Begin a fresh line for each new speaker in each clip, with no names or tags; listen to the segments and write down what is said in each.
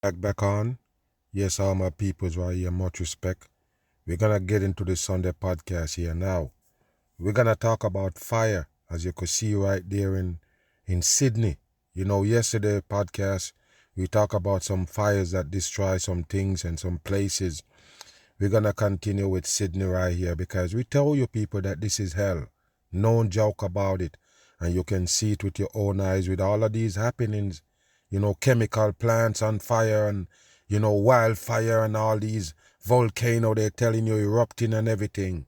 Back on. Yes, all my peoples right here, much respect. We're gonna get into the Sunday podcast here now. We're gonna talk about fire, as you could see right there in Sydney. Yesterday podcast we talk about some fires that destroy some things and some places. We're gonna continue with Sydney right here because we tell you people that this is hell. No joke about it. And you can see it with your own eyes with all of these happenings. Chemical plants on fire and, wildfire and all these volcano they're telling you erupting and everything.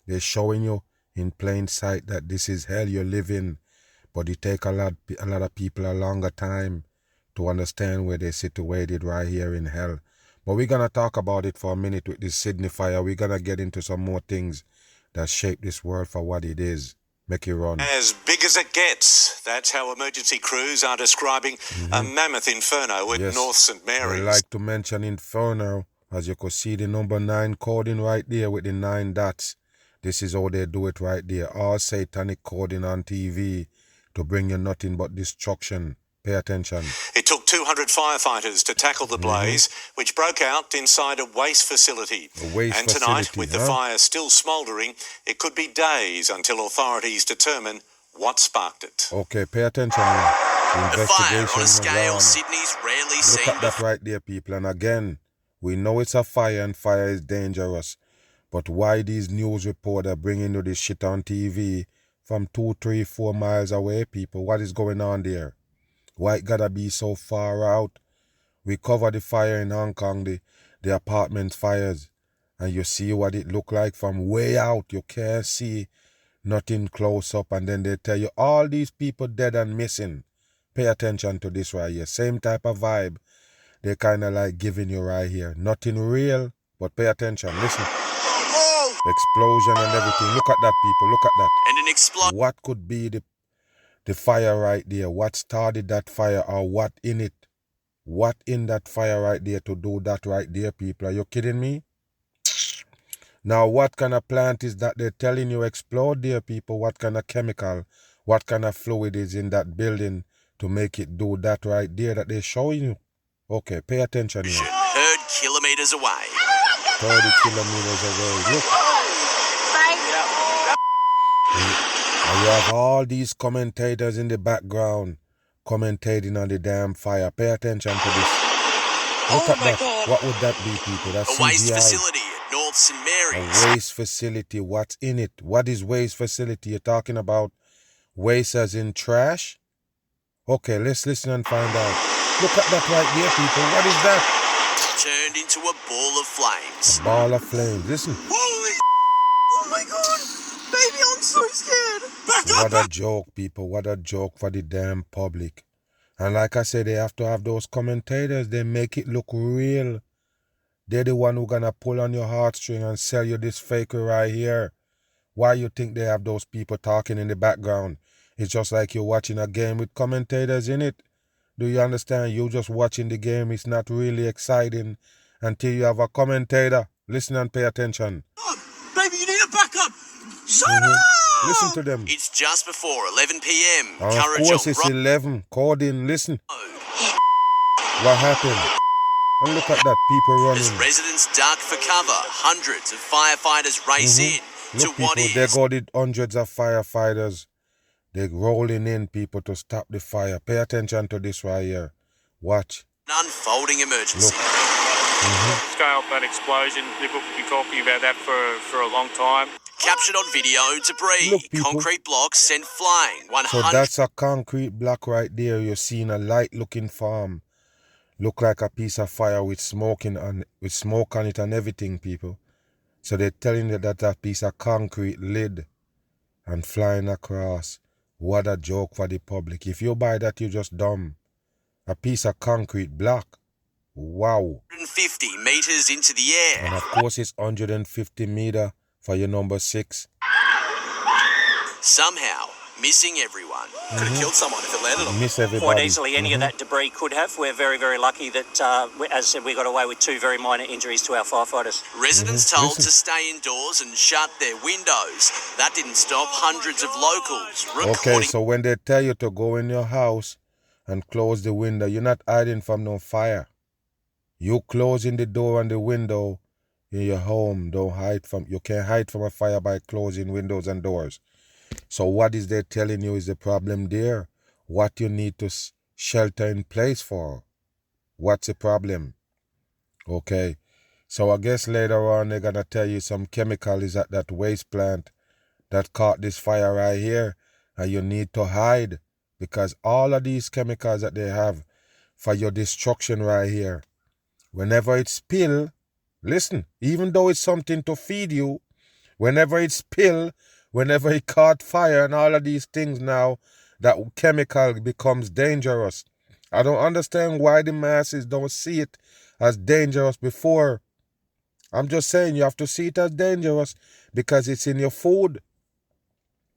They're showing you in plain sight that this is hell you live in. But it take a lot of people a longer time to understand where they're situated right here in hell. But we're going to talk about it for a minute with this Sydney fire. We're going to get into some more things that shape this world for what it is. Make it run.
As big as it gets. That's how emergency crews are describing a mammoth inferno at North St. Mary's.
I like to mention inferno, as you could see the number 9 coding right there with the 9 dots. This is how they do it right there. All satanic coding on TV to bring you nothing but destruction. Pay attention.
It took 200 firefighters to tackle the blaze, which broke out inside a waste facility. And tonight, with the fire still smouldering, it could be days until authorities determine what sparked it.
Okay, pay attention now.
The fire on a scale Sydney's rarely seen.
Look at that right there, people. And again, we know it's a fire and fire is dangerous. But why these news reporters bringing you this shit on TV from 2, 3, 4 miles away, people? What is going on there? Why it gotta be so far out? We cover the fire in Hong Kong, the apartment fires, and you see what it look like from way out. You can't see nothing close up, and then they tell you all these people dead and missing. Pay attention to this right here. Same type of vibe they kind of like giving you right here. Nothing real, but pay attention. Listen. Explosion and everything. Look at that, people. Look at that.
And an explosion.
What could be the fire right there? What started that fire, or what in it? What in that fire right there to do that right there, people? Are you kidding me? Now, what kind of plant is that they're telling you explode there, people? What kind of chemical, what kind of fluid is in that building to make it do that right there that they're showing you? Okay, pay attention here.
Heard kilometers away.
30 kilometers away. Look. And you have all these commentators in the background commentating on the damn fire. Pay attention to this. Look at that.
God.
What would that be, people? That's
a waste
CGI.
facility at North St. Mary's.
A waste facility. What's in it? What is waste facility? You're talking about waste as in trash? Okay, let's listen and find out. Look at that right there, people. What is that?
Turned into a ball of flames.
A ball of flames. Listen.
Holy oh my God. Baby, I'm so scared.
What a joke, people. What a joke for the damn public. And like I said, they have to have those commentators. They make it look real. They're the one who gonna pull on your heartstring and sell you this fakery right here. Why you think they have those people talking in the background? It's just like you're watching a game with commentators in it. Do you understand? You just watching the game. It's not really exciting until you have a commentator. Listen and pay attention.
Oh, baby, you need to back up. Shut up!
Listen to them.
It's just before 11 p.m.
Of course it's 11. Called in. Listen. What happened? And look at that. People running.
As residents duck for cover, hundreds of firefighters race in to
Look,
what
people,
is...
they got it, hundreds of firefighters. They're rolling in, people, to stop the fire. Pay attention to this right here. Watch.
An unfolding emergency.
Scale up that explosion. People will be talking about that for a long time.
Captured on video, debris.
Look, people.
Concrete blocks sent flying. 100...
So that's a concrete block right there. You're seeing a light-looking farm. Look like a piece of fire with smoke on it and everything, people. So they're telling you that that piece of concrete lid and flying across. What a joke for the public. If you buy that, you're just dumb. A piece of concrete block. Wow.
150 meters into the air.
And of course it's 150 meter for your number 6.
Somehow, missing everyone.
Could have killed someone if it landed on them.
Miss everybody.
Quite easily, any of that debris could have. We're very, very lucky that, as I said, we got away with 2 very minor injuries to our firefighters.
Residents told to stay indoors and shut their windows. That didn't stop hundreds of locals recording.
Okay, so when they tell you to go in your house and close the window, you're not hiding from no fire. You closing the door and the window in your home. You can't hide from a fire by closing windows and doors. So what is they telling you is the problem there? What you need to shelter in place for? What's the problem? Okay. So I guess later on they're gonna tell you some chemical is at that waste plant that caught this fire right here, and you need to hide because all of these chemicals that they have for your destruction right here, whenever it spill, listen, even though it's something to feed you, whenever it spill, whenever it caught fire and all of these things now, that chemical becomes dangerous. I don't understand why the masses don't see it as dangerous before. I'm just saying you have to see it as dangerous because it's in your food.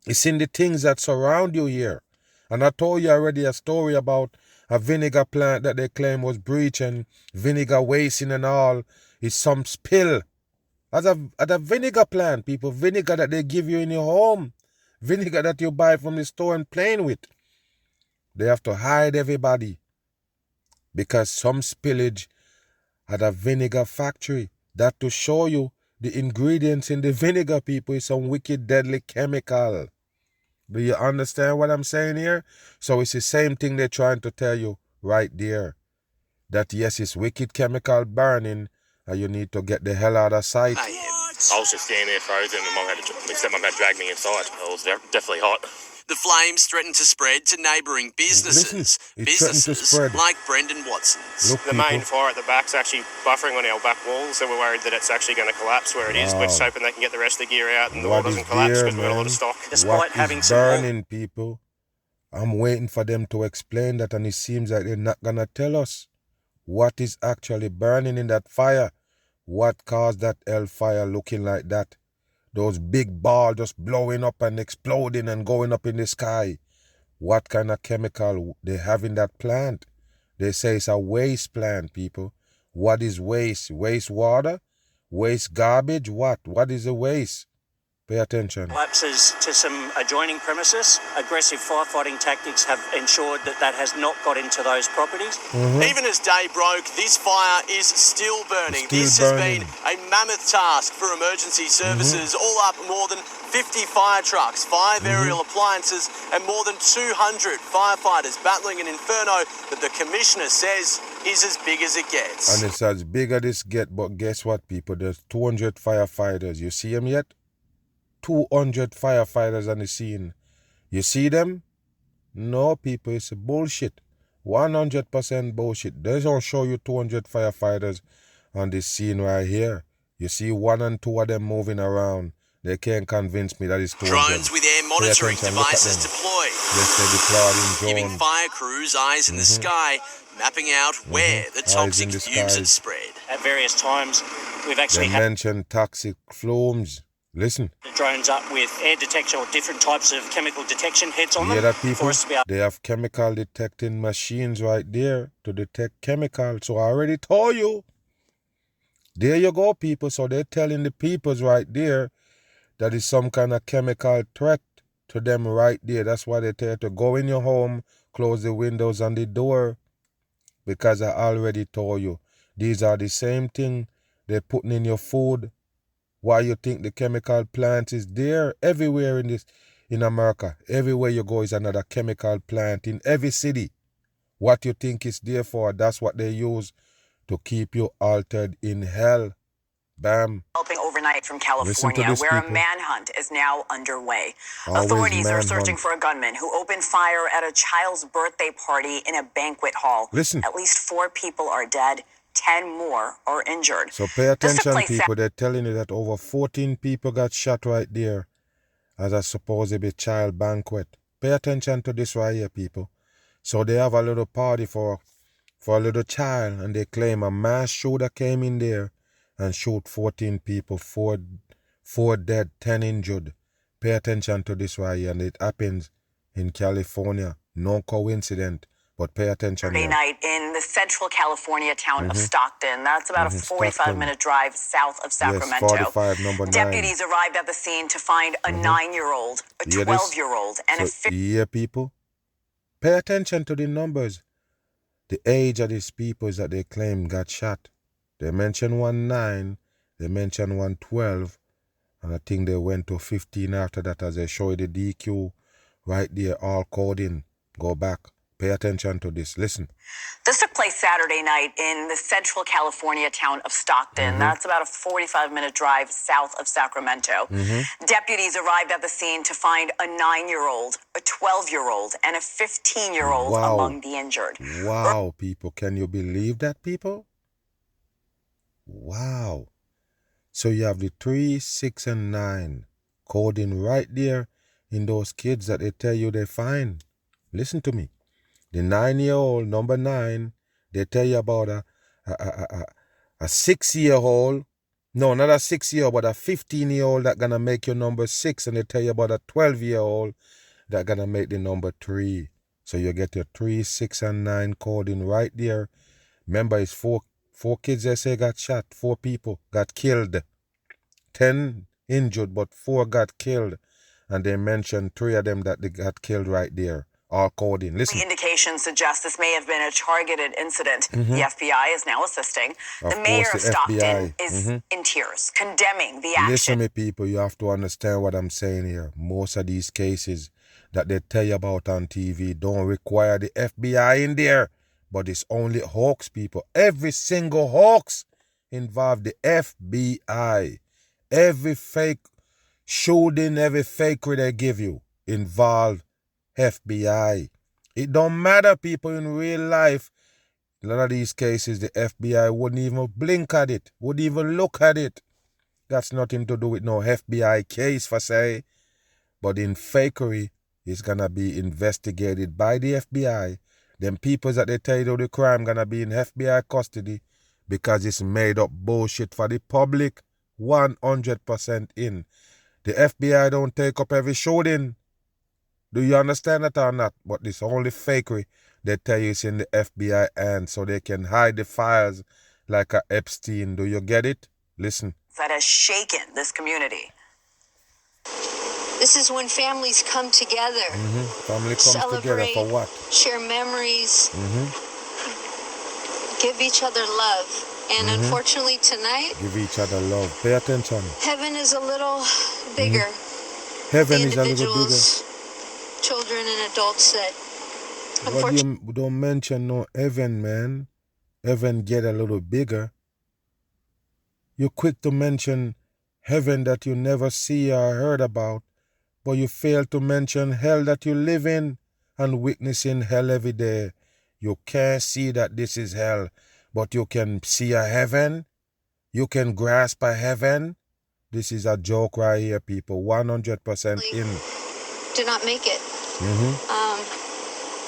It's in the things that surround you here. And I told you already a story about a vinegar plant that they claim was breached and vinegar wasting and all. It's some spill. At a vinegar plant, people, vinegar that they give you in your home. Vinegar that you buy from the store and playing with. They have to hide everybody because some spillage at a vinegar factory. That to show you the ingredients in the vinegar, people, is some wicked deadly chemical. Do you understand what I'm saying here? So it's the same thing they're trying to tell you right there. That yes, it's wicked chemical burning and you need to get the hell out of sight.
I was just standing there frozen and my stepmom had dragged me inside. It was definitely hot.
The flames threatened to spread to neighbouring businesses. Businesses like Brendan Watson's.
The main fire at the back's actually buffering on our back walls, so we're worried that it's actually going to collapse where it is. We're just hoping they can get the rest of the gear out and the wall doesn't collapse because we've got a lot of stock.
Despite having some
burning, people? I'm waiting for them to explain that, and it seems like they're not going to tell us what is actually burning in that fire. What caused that hellfire looking like that? Those big balls just blowing up and exploding and going up in the sky. What kind of chemical they have in that plant? They say it's a waste plant, people. What is waste? Waste water? Waste garbage? What? What is a waste? Pay attention.
Collapses to some adjoining premises. Aggressive firefighting tactics have ensured that that has not got into those properties.
Even as day broke, this fire is still burning. This has been a mammoth task for emergency services. All up, more than 50 fire trucks, 5 aerial appliances, and more than 200 firefighters battling an inferno that the Commissioner says is as big as it gets.
And it's as big as it gets, but guess what, people? There's 200 firefighters. You see them yet? 200 firefighters on the scene. You see them? No, people, it's bullshit. 100% bullshit. They don't show you 200 firefighters on this scene right here. You see 1 and 2 of them moving around. They can't convince me that it's 200.
Drones with air monitoring devices deployed.
Yes, they deployed in drones.
Giving fire crews eyes in the sky, mapping out where the toxic fumes had spread.
At various times, we've actually
They mentioned toxic fumes. Listen.
The drones up with air detection or different types of chemical detection heads on them.
Yeah, that people, they have chemical detecting machines right there to detect chemicals. So I already told you. There you go, people. So they're telling the peoples right there that is some kind of chemical threat to them right there. That's why they tell you to go in your home, close the windows and the door. Because I already told you. These are the same thing they're putting in your food. Why you think the chemical plant is there everywhere in America? Everywhere you go is another chemical plant in every city. What you think is there for, that's what they use to keep you altered in hell. Bam.
Developing overnight from California, where a manhunt is now underway. Authorities are searching for a gunman who opened fire at a child's birthday party in a banquet hall.
Listen.
At least 4 people are dead. 10 more are injured.
So pay attention, people. They're telling you that over 14 people got shot right there as a supposedly child banquet. Pay attention to this right here, people. So they have a little party for a little child, and they claim a mass shooter came in there and shoot 14 people, 4 dead, 10 injured. Pay attention to this right here, and it happens in California. No coincidence. But pay attention.
Saturday night in the central California town of Stockton. That's about a 45-minute drive south of Sacramento.
Yes, 45, number 9.
Deputies arrived at the scene to find a 9-year-old, a 12-year-old, and a...
Yeah, people. Pay attention to the numbers. The age of these people that they claim got shot. They mentioned 9, they mentioned 12, and I think they went to 15 after that as they show you the DQ right there, all coding. Go back. Pay attention to this. Listen.
This took place Saturday night in the central California town of Stockton. That's about a 45-minute drive south of Sacramento. Deputies arrived at the scene to find a 9-year-old, a 12-year-old, and a 15-year-old among the injured.
Wow, people. Can you believe that, people? Wow. So you have the 3, 6, and 9 coding right there in those kids that they tell you they find. Listen to me. The 9-year-old, number 9, they tell you about a 6-year-old. No, not a 6-year-old, but a 15-year-old that gonna make your number 6, and they tell you about a 12-year-old that gonna make the number 3. So you get your 3, 6, and 9 coding right there. Remember, it's four kids they say got shot, 4 people got killed, 10 injured, but 4 got killed, and they mentioned 3 of them that they got killed right there. All coding. Listen.
Indications suggest this may have been a targeted incident. The FBI is now assisting. The mayor of Stockton is in tears, condemning the action.
Listen, me people, you have to understand what I'm saying here. Most of these cases that they tell you about on TV don't require the FBI in there, but it's only hoax, people. Every single hoax involve the FBI. Every fake shooting, every fakery they give you involve FBI. It don't matter, people, in real life. A lot of these cases, the FBI wouldn't even blink at it, wouldn't even look at it. That's nothing to do with no FBI case, for say. But in fakery, it's gonna be investigated by the FBI. Them people that they tell you the crime gonna be in FBI custody because it's made up bullshit for the public. 100% in. The FBI don't take up every shooting. Do you understand that or not? But this only fakery. They tell you it's in the FBI hands so they can hide the files like a Epstein. Do you get it? Listen.
That has shaken this community.
This is when families come together.
Family comes together for what?
Share memories. Give each other love. And unfortunately tonight,
give each other love. Pay attention.
Heaven is a little bigger.
Heaven is a little bigger.
Children and adults that
unfortunately don't mention no heaven, man. Heaven get a little bigger. You're quick to mention heaven that you never see or heard about, but you fail to mention hell that you live in and witnessing hell every day. You can't see that this is hell, but you can see a heaven. You can grasp a heaven. This is a joke right here, people. 100% in.
Do not make it.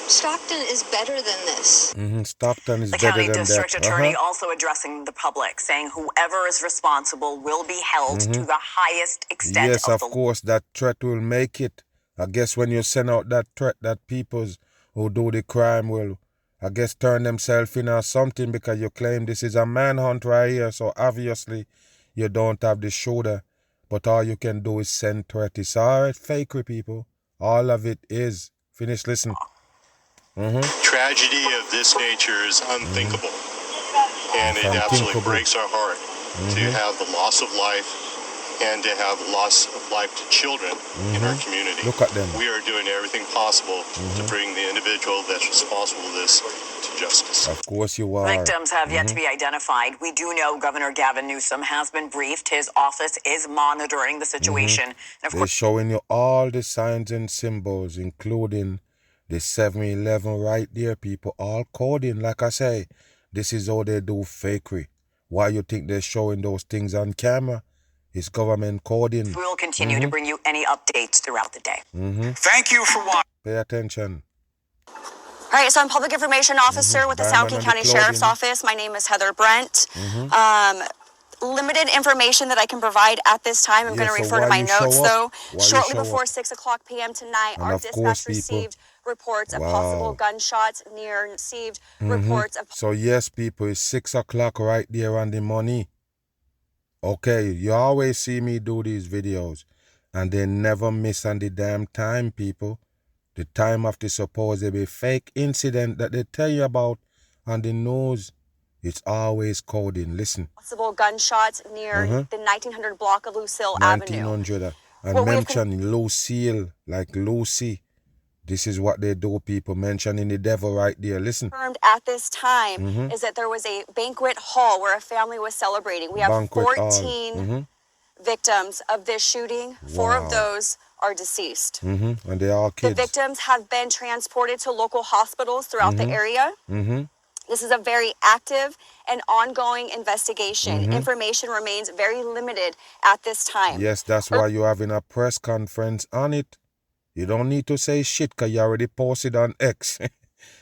Stockton is better than this.
Stockton is
the
better
than
than
that. The county district attorney also addressing the public, saying whoever is responsible will be held to the highest extent
yes,
of
the Yes, of course, that threat will make it. I guess when you send out that threat, that people who do the crime will, I guess, turn themselves in or something because you claim this is a manhunt right here. So obviously, you don't have the shooter. But all you can do is send threat. It's all right, fakery, people. All of it is. Finish, listen.
Tragedy of this nature is unthinkable. And it absolutely breaks our heart to have the loss of life and to have loss of life to children in our community.
Look at them.
We are doing everything possible to bring the individual that's responsible for this to justice.
Of course you are.
Victims have yet to be identified. We do know Governor Gavin Newsom has been briefed. His office is monitoring the situation. And of
They're showing you all the signs and symbols, including the 7-Eleven right there, people. All coding. Like I say, this is how they do fakery. Why you think they're showing those things on camera? It's government coding.
We will continue to bring you any updates throughout the day.
Thank you for watching.
Pay attention.
All right, so I'm Public Information Officer with the San Joaquin County Sheriff's Office. My name is Heather Brent. Limited information that I can provide at this time. I'm going to refer to my notes, though. Shortly before 6 o'clock p.m. tonight, our dispatch received reports of possible gunshots received reports of...
So, yes, people, it's 6 o'clock right there on the money. Okay, you always see me do these videos, and they never miss on the damn time, people. The time of the supposedly fake incident that they tell you about on the news, it's always coding. Listen.
Possible gunshots near the 1900 block of Lucille Avenue.
1900. And mention Lucille, like Lucy. This is what they do, people, mentioning the devil right there. Listen.
Confirmed at this time is that there was a banquet hall where a family was celebrating. We have
Banquet
14 victims of this shooting. 4 of those are deceased.
And they're all kids.
The victims have been transported to local hospitals throughout the area. This is a very active and ongoing investigation. Information remains very limited at this time.
Yes, that's why you're having a press conference on it. You don't need to say shit because you already posted on X.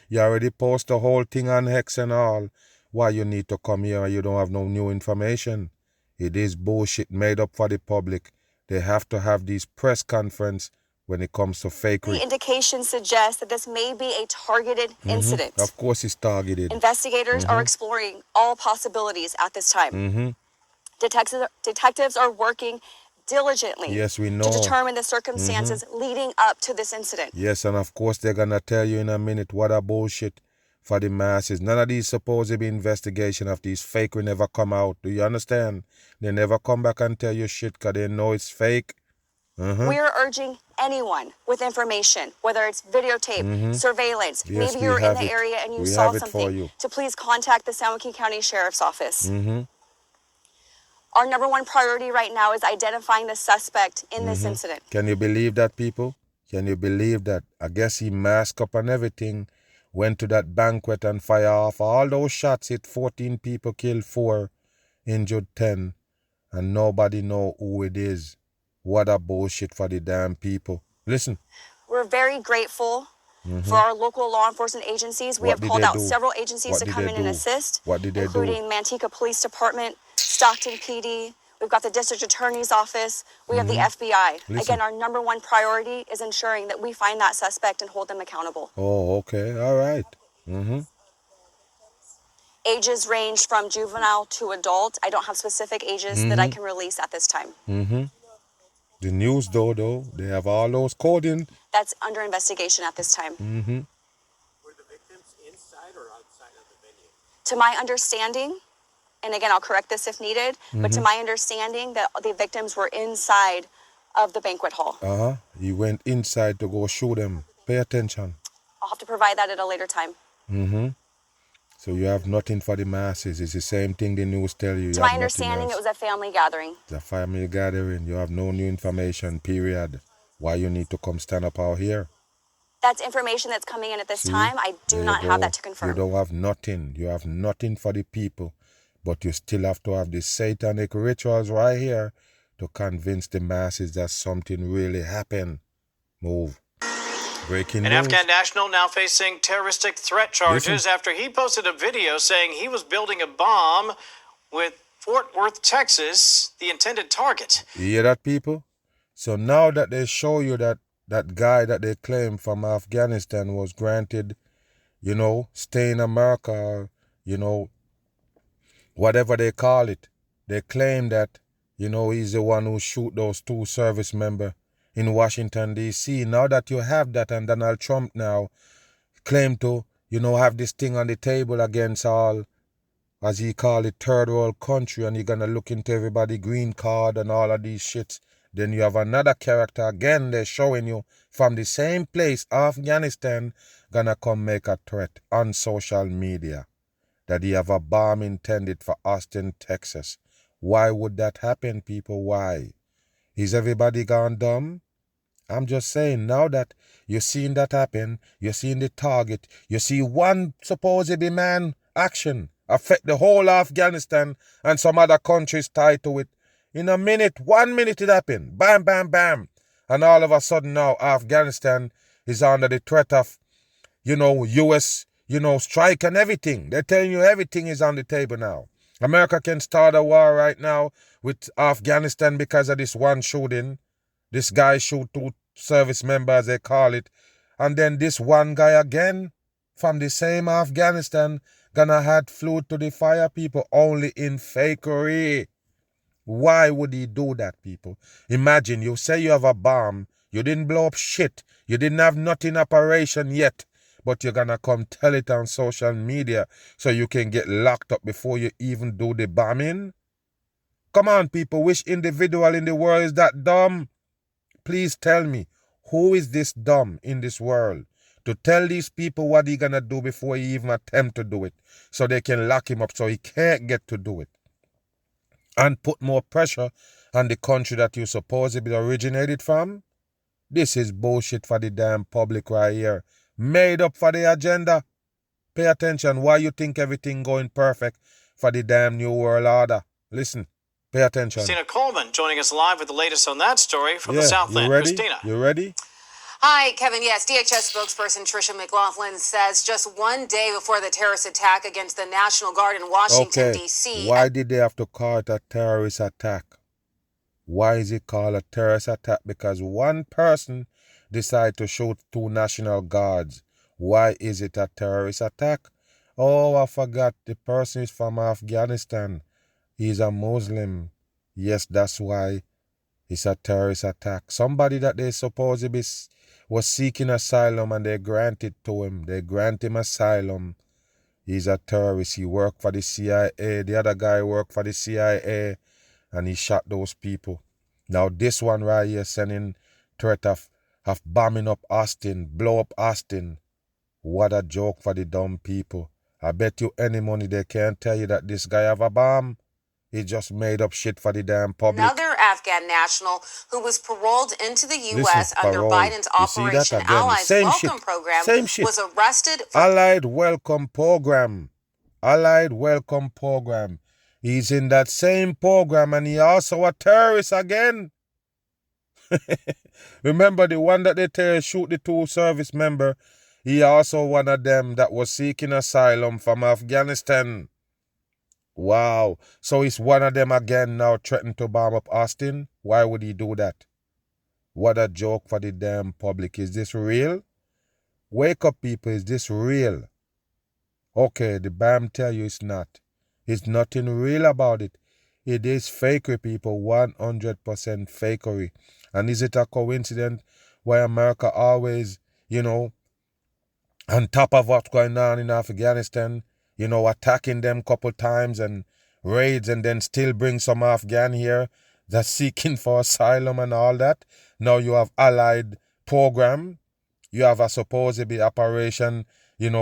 You already post the whole thing on X and all. Why you need to come here and you don't have no new information? It is bullshit made up for the public. They have to have these press conference when it comes to fakery.
The indications suggest that this may be a targeted incident.
Of course it's targeted.
Investigators are exploring all possibilities at this time. Detectives are working diligently to determine the circumstances leading up to this incident.
Yes, and of course they're going to tell you in a minute what a bullshit for the masses. None of these supposed to be investigation of these fake will never come out. Do you understand? They never come back and tell you shit because they know it's fake.
We are urging anyone with information, whether it's videotape, surveillance, maybe you're in the area and you saw something, to please contact the San Joaquin County Sheriff's Office. Our number one priority right now is identifying the suspect in this incident.
Can you believe that, people? Can you believe that? I guess he masked up and everything, went to that banquet and fire off all those shots, hit 14 people, killed 4, injured 10, and nobody know who it is. What a bullshit for the damn people. Listen.
We're very grateful for our local law enforcement agencies. We have called out several agencies to come in and assist, including Manteca Police Department, Stockton PD. We've got the District Attorney's Office. We have the FBI. Again, our number one priority is ensuring that we find that suspect and hold them accountable.
Oh, okay. All right.
Ages range from juvenile to adult. I don't have specific ages that I can release at this time.
The news, though, they have all those coding.
That's under investigation at this time.
Were the victims inside or outside of the venue?
To my understanding, and again, I'll correct this if needed, but to my understanding that the victims were inside of the banquet hall.
You went inside to go shoot them. Pay attention.
I'll have to provide that at a later time.
So you have nothing for the masses. It's the same thing the news tell you.
To my understanding, it was a family gathering.
It's a family gathering. You have no new information, period. Why you need to come stand up out here?
That's information that's coming in at this time. I do not have that to confirm.
You don't have nothing. You have nothing for the people. But you still have to have the satanic rituals right here to convince the masses that something really happened. Move. Breaking
An
news.
Afghan national now facing terroristic threat charges after he posted a video saying he was building a bomb with Fort Worth, Texas, the intended target.
You hear that, people? So now that they show you that guy that they claim from Afghanistan was granted, stay in America, whatever they call it. They claim that, he's the one who shoot those 2 service members in Washington, D.C. Now that you have that, and Donald Trump now claim to, have this thing on the table against all, as he call it, third world country, and you're going to look into everybody green card and all of these shits. Then you have another character, again, they're showing you from the same place, Afghanistan, gonna come make a threat on social media that he have a bomb intended for Austin, Texas. Why would that happen, people? Why? Is everybody gone dumb? I'm just saying, now that you're seeing that happen, you're seeing the target, you see one supposedly man action affect the whole Afghanistan and some other countries tied to it. In a minute, 1 minute it happened. Bam, bam, bam. And all of a sudden now Afghanistan is under the threat of, U.S., strike and everything. They're telling you everything is on the table now. America can start a war right now with Afghanistan because of this one shooting. This guy shoot 2 service members, they call it. And then this one guy again from the same Afghanistan gonna add fluid to the fire, people, only in fakery. Why would he do that, people? Imagine, you say you have a bomb, you didn't blow up shit, you didn't have nothing operation yet, but you're gonna come tell it on social media so you can get locked up before you even do the bombing? Come on, people, which individual in the world is that dumb? Please tell me, who is this dumb in this world to tell these people what he's gonna do before he even attempt to do it, so they can lock him up so he can't get to do it, and put more pressure on the country that you supposedly originated from? This is bullshit for the damn public right here. Made up for the agenda. Pay attention. Why you think everything going perfect for the damn New World Order? Listen. Pay attention.
Christina Coleman joining us live with the latest on that story from the Southland.
You ready?
Christina.
You ready?
Hi, Kevin. Yes, DHS spokesperson Tricia McLaughlin says just one day before the terrorist attack against the National Guard in Washington, D.C.
Why did they have to call it a terrorist attack? Why is it called a terrorist attack? Because one person decided to shoot 2 National Guards. Why is it a terrorist attack? Oh, I forgot. The person is from Afghanistan. He's a Muslim. Yes, that's why it's a terrorist attack. Somebody that they supposedly was seeking asylum and they granted to him. They grant him asylum. He's a terrorist. He worked for the CIA. The other guy worked for the CIA and he shot those people. Now this one right here sending threat of bombing up Austin, blow up Austin. What a joke for the dumb people. I bet you any money they can't tell you that this guy have a bomb. He just made up shit for the damn public.
Another Afghan national who was paroled into the U.S. under Biden's Operation Allies Welcome Program was arrested for
Allied Welcome Program. Allied Welcome Program. He's in that same program and he also a terrorist again. Remember the one that they shoot the 2 service member? He also one of them that was seeking asylum from Afghanistan. Wow. So he's one of them again now threatening to bomb up Austin? Why would he do that? What a joke for the damn public. Is this real? Wake up, people. Is this real? Okay, the BAM tell you it's not. It's nothing real about it. It is fakery, people. 100% fakery. And is it a coincidence why America always, on top of what's going on in Afghanistan, attacking them couple times and raids and then still bring some Afghan here that's seeking for asylum and all that? Now you have Allied program. You have a supposedly operation,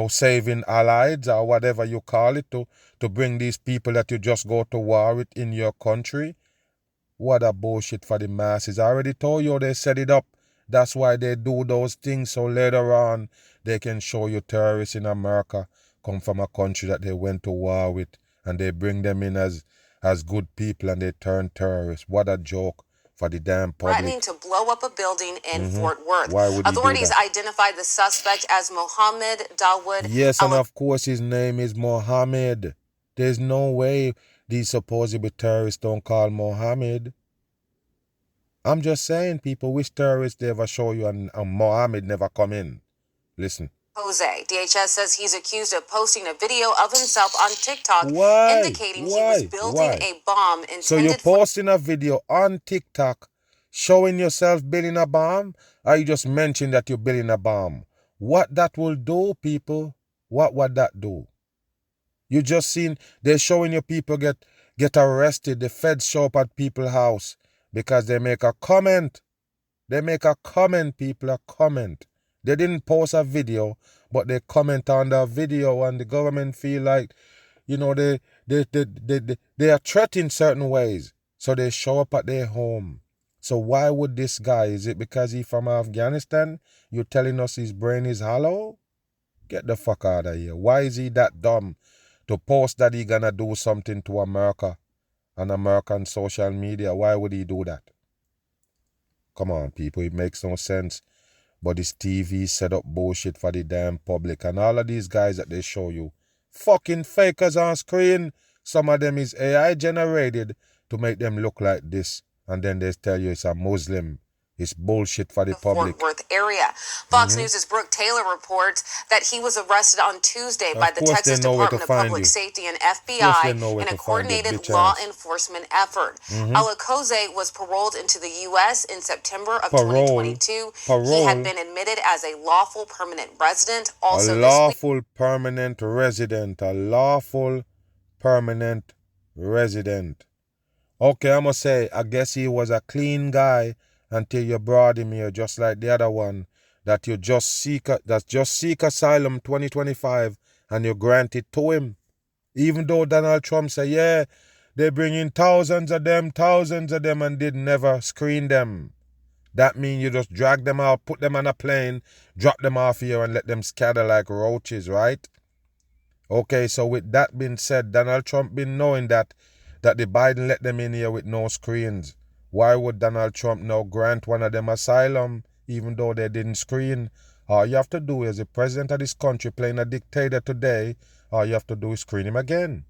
saving Allies or whatever you call it to bring these people that you just go to war with in your country. What a bullshit for the masses. I already told you they set it up. That's why they do those things so later on they can show you terrorists in America come from a country that they went to war with and they bring them in as good people and they turn terrorists. What a joke for the damn public.
Threatening to blow up a building in Fort Worth.
Why would
Authorities
he do that?
identified the suspect as Mohammed Dawood.
Yes, and of course his name is Mohammed. There's no way these supposedly terrorists don't call Mohammed. I'm just saying, people, which terrorists they ever show you and Mohammed never come in? Listen.
Jose. DHS says he's accused of posting a video of himself on TikTok indicating he was building a bomb intended
So you're posting a video on TikTok showing yourself building a bomb? Or you just mentioned that you're building a bomb? What that will do, people? What would that do? You just seen they're showing you people get arrested. The feds show up at people's house because they make a comment. They make a comment, people, a comment. They didn't post a video, but they comment on the video and the government feel like, they are threatened in certain ways. So they show up at their home. So why would this guy, is it because he's from Afghanistan? You're telling us his brain is hollow? Get the fuck out of here. Why is he that dumb to post that he gonna do something to America on American social media? Why would he do that? Come on, people, it makes no sense. But this TV set up bullshit for the damn public. And all of these guys that they show you, fucking fakers on screen. Some of them is AI generated to make them look like this. And then they tell you it's a Muslim. It's bullshit for the public.
Fort Worth area. Fox News' Brooke Taylor reports that he was arrested on Tuesday by the Texas Department of Public Safety and FBI in a coordinated law enforcement effort. Alacoze was paroled into the U.S. in September of 2022. He had been admitted as a lawful permanent resident. Also,
a lawful permanent resident. A lawful permanent resident. Okay, I must say, I guess he was a clean guy until you brought him here, just like the other one, that you just seek asylum 2025 and you grant it to him. Even though Donald Trump said, yeah, they bring in thousands of them, and did never screen them. That means you just drag them out, put them on a plane, drop them off here and let them scatter like roaches, right? Okay, so with that being said, Donald Trump been knowing that the Biden let them in here with no screens. Why would Donald Trump now grant one of them asylum, even though they didn't screen? All you have to do as the president of this country playing a dictator today, all you have to do is screen him again.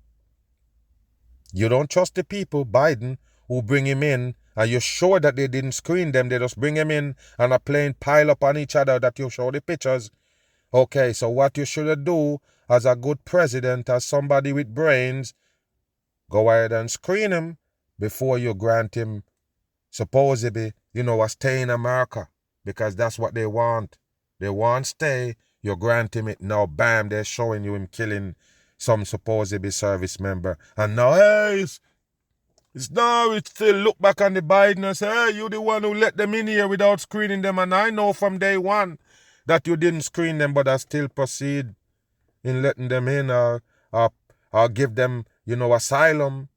You don't trust the people, Biden, who bring him in, and you're sure that they didn't screen them, they just bring him in and a plane pile up on each other that you show the pictures. Okay, so what you should do as a good president, as somebody with brains, go ahead and screen him before you grant him supposedly, a stay in America, because that's what they want. They want stay. You grant him it. Now, bam, they're showing you him killing some supposedly service member. And now, hey, it's still look back on the Biden and say, hey, you the one who let them in here without screening them. And I know from day one that you didn't screen them, but I still proceed in letting them in or give them, asylum.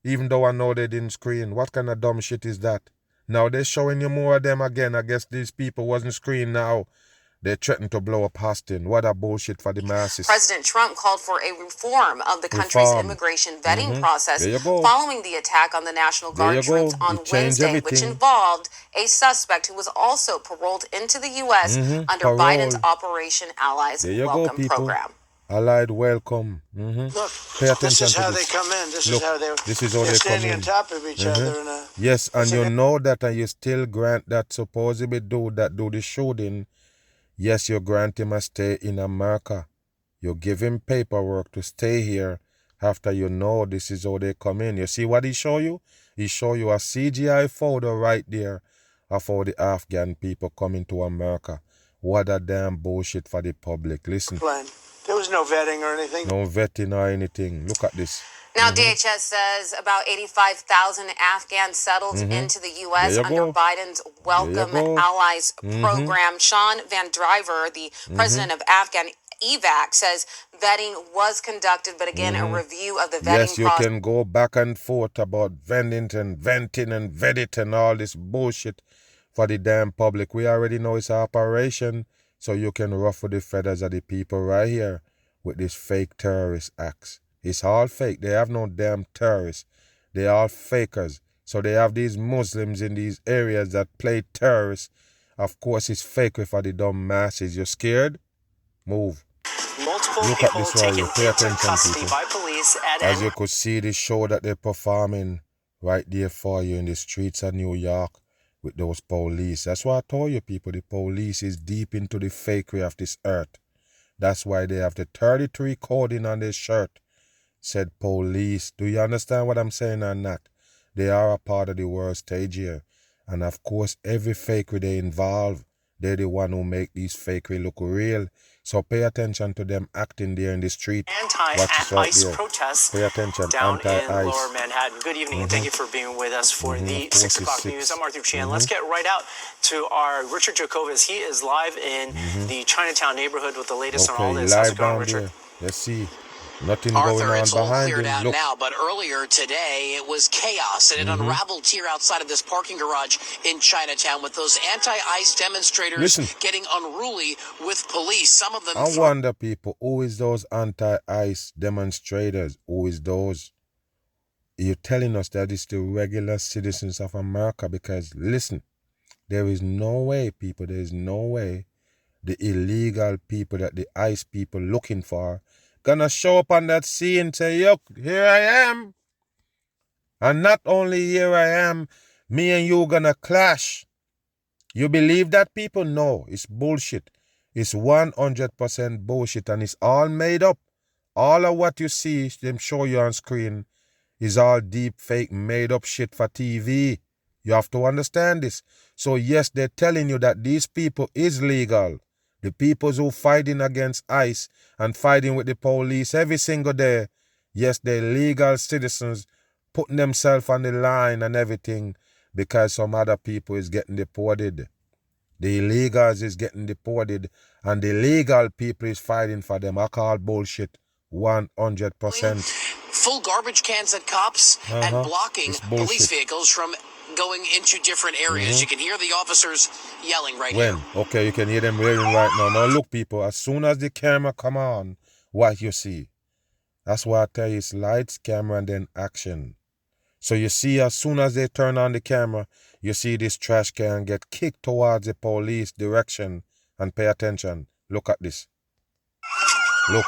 Even though I know they didn't screen. What kind of dumb shit is that? Now they're showing you more of them again. I guess these people wasn't screened now. They threatened to blow up Austin. What a bullshit for the masses.
President Trump called for a reform of the country's immigration vetting process following the attack on the National Guard troops on Wednesday, which involved a suspect who was also paroled into the U.S. under Biden's Operation Allies Welcome program.
Allied welcome.
Look,
pay attention
this is
to
how
this.
They come in. This
Look,
is how they're
standing
on top of each other.
Yes, and you know that, and you still grant that supposedly dude that do the shooting. Yes, you grant him a stay in America. You give him paperwork to stay here after you know this is how they come in. You see what he show you? He show you a CGI photo right there of how the Afghan people coming to America. What a damn bullshit for the public. Listen.
There was no vetting or anything.
No vetting or anything. Look at this.
Now, DHS says about 85,000 Afghans settled into the U.S. under Biden's Welcome Allies program. Sean Van Driver, the president of Afghan EVAC, says vetting was conducted, but again, a review of the vetting process.
Yes, you can go back and forth about venting and vetting and all this bullshit for the damn public. We already know it's an operation. So you can ruffle the feathers of the people right here with this fake terrorist acts. It's all fake. They have no damn terrorists. They are fakers. So they have these Muslims in these areas that play terrorists. Of course, it's fake for the dumb masses. You're scared? Move.
Multiple
Look
people
at this
taken
right here. Pay
into
attention,
custody
people.
by police at
As you could see, the show that they're performing right there for you in the streets of New York. With those police. That's why I told you people, the police is deep into the fakery of this earth. That's why they have the 33 coding on their shirt. Said police. Do you understand what I'm saying or not? They are a part of the world stage here. And of course, every fakery they involve, they're the one who make these fakery look real. So pay attention to them acting there in the street.
Anti-ICE protests
pay attention.
down in Lower Manhattan. Good evening, and thank you for being with us for the 6 o'clock news. I'm Arthur Chan. Let's get right out to our Richard Jacobus. He is live in the Chinatown neighborhood with the latest on all this. How's it going, Richard?
Let's see. Nothing
Arthur,
going on
it's all
behind
cleared
him.
out
Look.
now, but earlier today it was chaos, and it unraveled here outside of this parking garage in Chinatown with those anti-ICE demonstrators getting unruly with police. Some of them.
I wonder, people, who is those anti-ICE demonstrators? Who is those? You're telling us that it's the regular citizens of America, because, listen, there is no way, people, there is no way the illegal people that the ICE people looking for gonna show up on that scene and say, look, here I am. And not only here I am, me and you gonna clash. You believe that, people? No, it's bullshit. It's 100% bullshit, and it's all made up. All of what you see them show you on screen is all deep fake made up shit for TV. You have to understand this. So yes, they're telling you that these people is legal. The people who fighting against ICE and fighting with the police every single day, yes, they're legal citizens putting themselves on the line and everything because some other people is getting deported. The illegals is getting deported and the legal people is fighting for them. I call bullshit 100%.
Full garbage cans at cops and blocking police vehicles from going into different areas. You can hear the officers yelling right here.
Okay, you can hear them yelling right now. Now look, people, as soon as the camera come on, what you see? That's why I tell you, it's lights, camera, and then action. So you see, as soon as they turn on the camera, you see this trash can get kicked towards the police direction. And pay attention. Look at this. Look.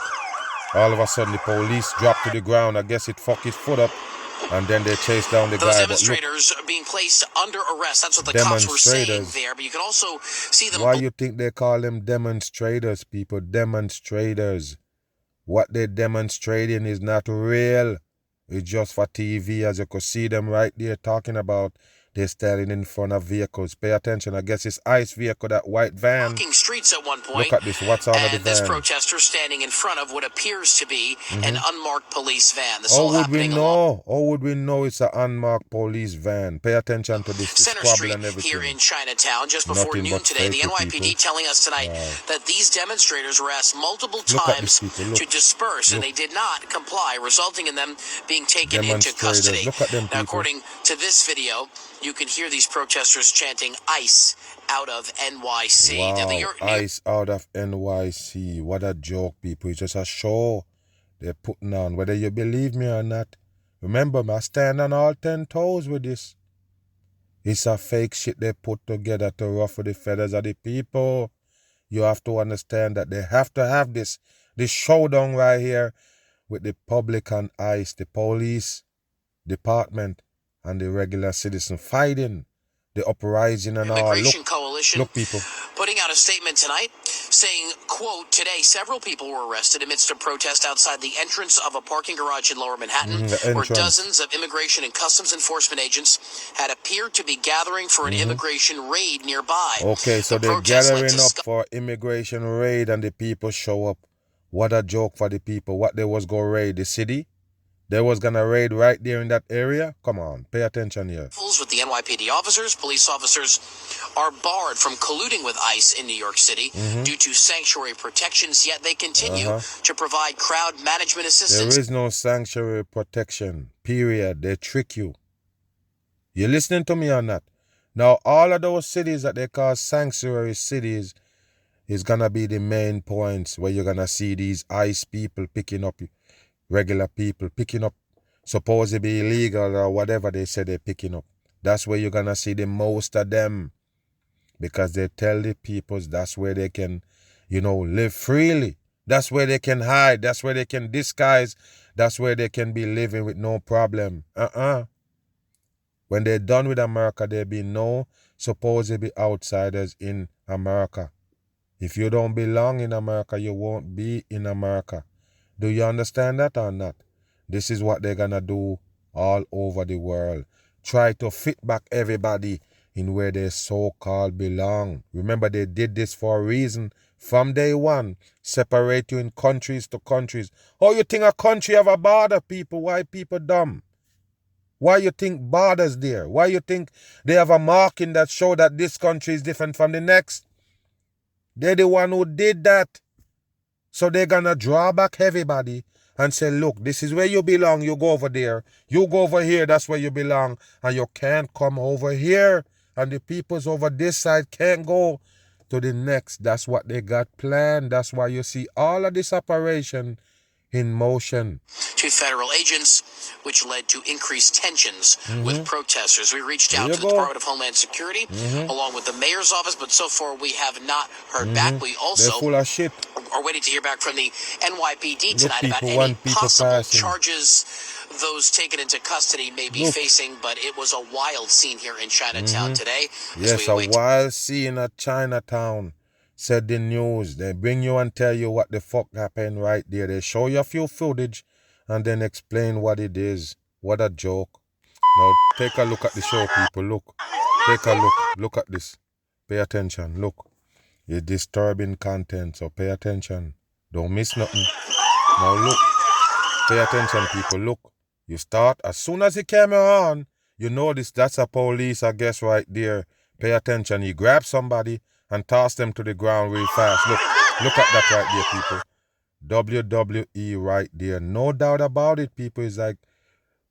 All of a sudden, the police drop to the ground. I guess it fucked his foot up. And then they chase down the guy.
Those demonstrators are being placed under arrest. That's what the cops were saying there. But you can also see them.
Why you think they call them demonstrators, people? Demonstrators. What they're demonstrating is not real. It's just for TV. As you could see them right there talking about, they're standing in front of vehicles. Pay attention. I guess it's ICE vehicle, that white van.
Blocking streets at one point.
Look at this. What's on the van?
And this protester standing in front of what appears to be an unmarked police van. This
How would we know? How would we know it's an unmarked police van? Pay attention to this.
Center Street here in Chinatown just before noon today. The NYPD telling us tonight that these demonstrators were asked multiple times to disperse, and they did not comply, resulting in them being taken into custody.
Look at them,
now, according to this video, you can hear these protesters chanting ICE out of NYC.
Wow, ICE out of NYC. What a joke, people. It's just a show they're putting on, whether you believe me or not. Remember, I stand on all 10 toes with this. It's a fake shit they put together to ruffle the feathers of the people. You have to understand that they have to have this showdown right here with the public and ICE, the police department, and the regular citizen fighting the uprising and all.
Coalition
look, people.
Putting out a statement tonight saying, quote, today several people were arrested amidst a protest outside the entrance of a parking garage in Lower Manhattan where dozens of immigration and customs enforcement agents had appeared to be gathering for an immigration raid nearby.
Okay, so they're gathering up for immigration raid and the people show up. What a joke for the people. What they was going to raid? The city? They was going to raid right there in that area? Come on, pay attention here.
With the NYPD officers, police officers are barred from colluding with ICE in New York City due to sanctuary protections, yet they continue to provide crowd management assistance.
There is no sanctuary protection, period. They trick you. You listening to me or not? Now, all of those cities that they call sanctuary cities is going to be the main points where you're going to see these ICE people picking up regular people, picking up supposedly illegal or whatever they say they're picking up. That's where you're going to see the most of them, because they tell the people that's where they can, live freely. That's where they can hide. That's where they can disguise. That's where they can be living with no problem. When they're done with America, there'll be no supposedly outsiders in America. If you don't belong in America, you won't be in America. Do you understand that or not? This is what they're going to do all over the world. Try to fit back everybody in where they so-called belong. Remember, they did this for a reason. From day one, separate you in countries to countries. Oh, you think a country have a border, people? Why people dumb? Why you think borders there? Why you think they have a marking that show that this country is different from the next? They're the one who did that. So they're going to draw back everybody and say, look, this is where you belong. You go over there. You go over here. That's where you belong. And you can't come over here. And the peoples over this side can't go to the next. That's what they got planned. That's why you see all of this operation in motion.
To federal agents, which led to increased tensions with protesters. We reached out to the Department of Homeland Security along with the mayor's office, but so far we have not heard back. We also
They're full of shit.
Are waiting to hear back from the NYPD tonight about any possible charges those taken into custody may be facing, but it was a wild scene here in Chinatown today.
Yes, a wild scene at Chinatown, said the news. They bring you and tell you what the fuck happened right there. They show you a few footage and then explain what it is. What a joke. Now take a look at the show, people. Look. Take a look. Look at this. Pay attention. Look. It's disturbing content, so pay attention. Don't miss nothing. Now look. Pay attention, people. Look. You start, as soon as the camera on, you notice that's a police, I guess, right there. Pay attention. He grabs somebody and toss them to the ground real fast. Look at that right there, people. WWE right there. No doubt about it, people. It's like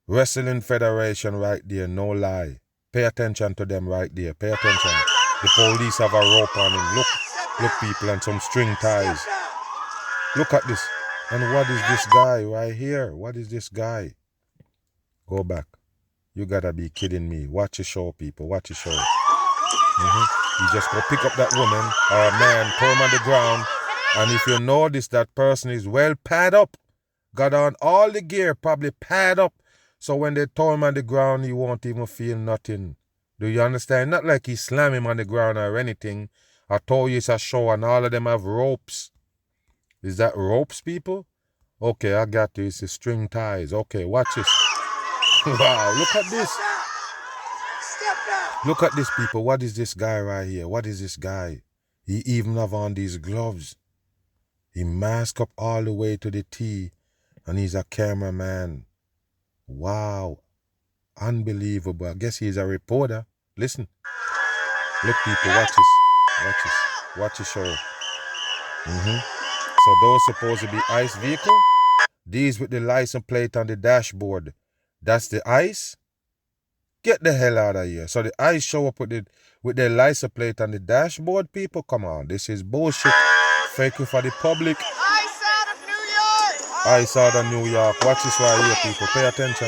Wrestling Federation right there. No lie. Pay attention to them right there. Pay attention. The police have a rope on him. Look, people, and some string ties. Look at this. And what is this guy right here? What is this guy? Go back. You gotta be kidding me. Watch your show, people. Watch your show. You just go pick up that woman or a man, throw him on the ground, and if you notice that person is well padded up, got on all the gear, probably padded up, so when they throw him on the ground, he won't even feel nothing. Do you understand? Not like he slam him on the ground or anything. I told you it's a show and all of them have ropes. Is that ropes, people? Okay, I got you. It's the string ties. Okay, watch this. Wow, look at this. Look at this, people. What is this guy right here? What is this guy? He even have on these gloves. He masked up all the way to the T, and he's a cameraman. Wow. Unbelievable. I guess he's a reporter. Listen. Look, people, watch this. Watch this. Watch the show. So those supposed to be ICE vehicle. These with the license plate on the dashboard. That's the ICE? Get the hell out of here. So the ICE show up with their license plate on the dashboard, people? Come on, this is bullshit. Faking for the public.
ICE out of New York.
ICE out of New York. Watch this right here, people. Pay attention.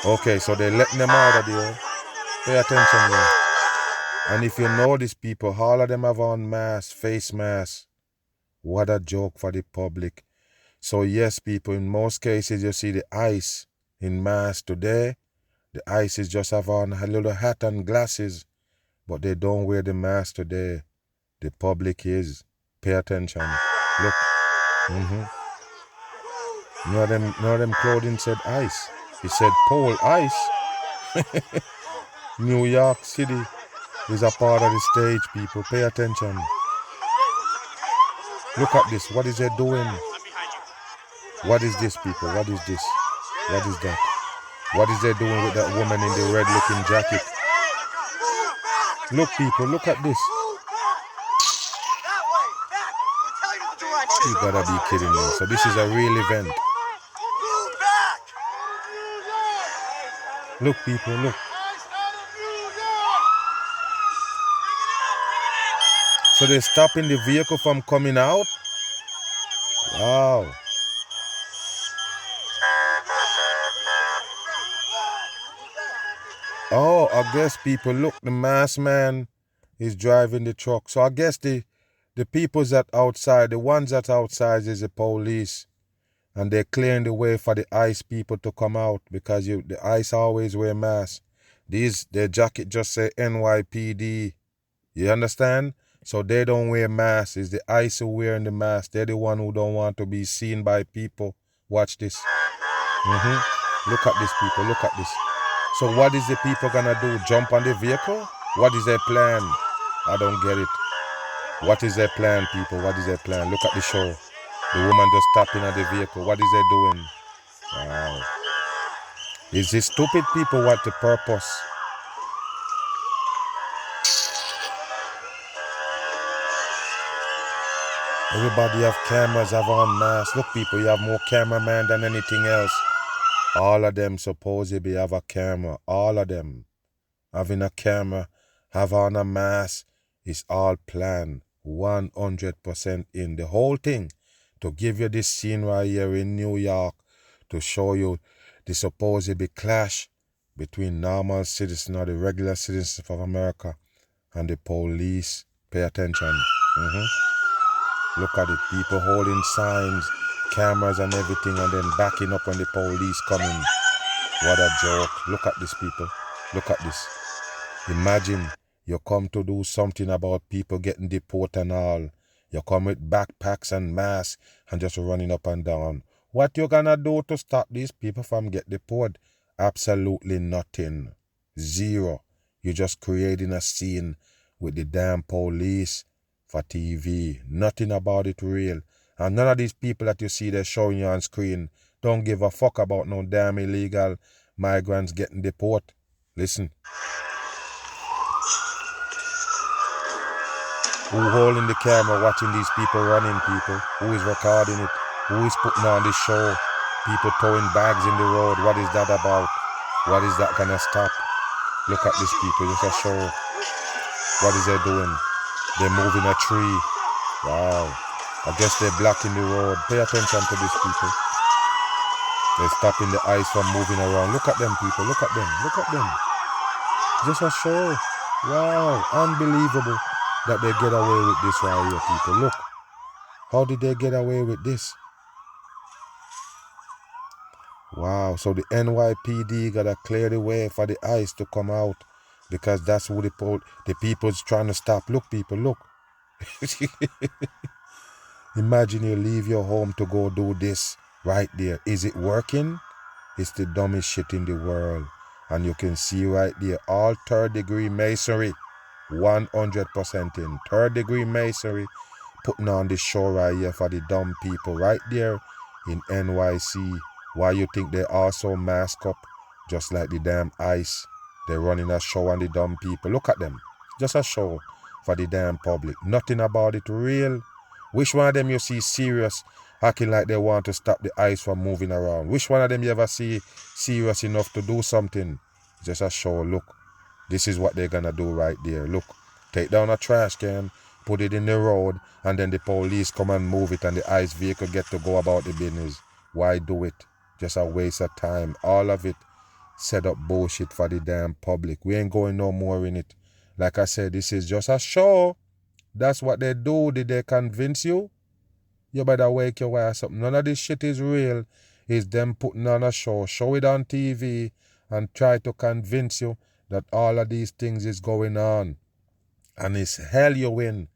Okay, so they're letting them out of there. Pay attention here. And if you notice, people, all of them have on masks, face masks. What a joke for the public. So yes, people, in most cases you see the ICE in mask today. The ICE is just have on a little hat and glasses, but they don't wear the mask today. The public is. Pay attention. Look. None of them clothing said ICE. He said pole ICE. New York City is a part of the stage, people. Pay attention. Look at this. What is they doing? What is this, people? What is this? What is that? What is they doing with that woman in the red-looking jacket? Look, people, look at this. You gotta be kidding me. So this is a real event. Look, people, look. So they're stopping the vehicle from coming out? Wow. Oh, I guess, people, look, the masked man is driving the truck. So I guess the people's that outside, the ones that outside is the police. And they're clearing the way for the ICE people to come out because the ICE always wear masks. Their jacket just say NYPD. You understand? So they don't wear masks. It's the ICE who wearing the mask. They're the one who don't want to be seen by people. Watch this. Look at this, people. Look at this. So what is the people gonna do? Jump on the vehicle? What is their plan? I don't get it. What is their plan, people? What is their plan? Look at the show. The woman just tapping at the vehicle. What is they doing? Wow. Is this stupid, people? What the purpose? Everybody have cameras, have on masks. Look, people, you have more cameraman than anything else. All of them supposedly have a camera. All of them having a camera, have on a mask. It's all planned. 100% in the whole thing. To give you this scene right here in New York. To show you the supposedly clash between normal citizens or the regular citizens of America and the police. Pay attention. Look at it. People holding signs. cameras and everything, and then backing up when the police come in. What a joke. Look at this, people. Look at this. Imagine you come to do something about people getting deported and all. You come with backpacks and masks and just running up and down. What you gonna do to stop these people from getting deported? Absolutely nothing. Zero. You're just creating a scene with the damn police for TV. Nothing about it real. And none of these people that you see they're showing you on screen don't give a fuck about no damn illegal migrants getting deported. Listen. Who holding the camera watching these people running, people? Who is recording it? Who is putting on this show? People throwing bags in the road. What is that about? What is that gonna stop? Look at these people, just a show. What is they doing? They're moving a tree. Wow. I guess they're blocking the road. Pay attention to these people. They're stopping the ice from moving around. Look at them, people. Look at them. Look at them. Just a show. Wow. Unbelievable that they get away with this right here, people. Look. How did they get away with this? Wow. So the NYPD gotta clear the way for the ice to come out, because that's who the people's trying to stop. Look, people, look. Imagine you leave your home to go do this right there. Is it working? It's the dumbest shit in the world. And you can see right there, all third-degree masonry, 100% in. Third-degree masonry, putting on this show right here for the dumb people right there in NYC. Why you think they also mask up just like the damn ICE? They're running a show on the dumb people. Look at them. Just a show for the damn public. Nothing about it real. Which one of them you see serious, acting like they want to stop the ICE from moving around? Which one of them you ever see serious enough to do something? Just a show. Look. This is what they're gonna do right there. Look. Take down a trash can, put it in the road, and then the police come and move it, and the ICE vehicle get to go about the business. Why do it? Just a waste of time. All of it set up bullshit for the damn public. We ain't going no more in it. Like I said, this is just a show. That's what they do. Did they convince you? You better wake your ass up. None of this shit is real. It's them putting on a show. Show it on TV and try to convince you that all of these things is going on. And it's hell you win.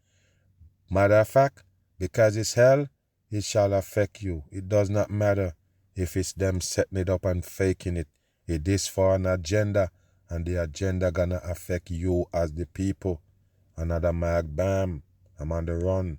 Matter of fact, because it's hell, it shall affect you. It does not matter if it's them setting it up and faking it. It is for an agenda, and the agenda gonna affect you as the people. Another mag, bam, I'm on the run.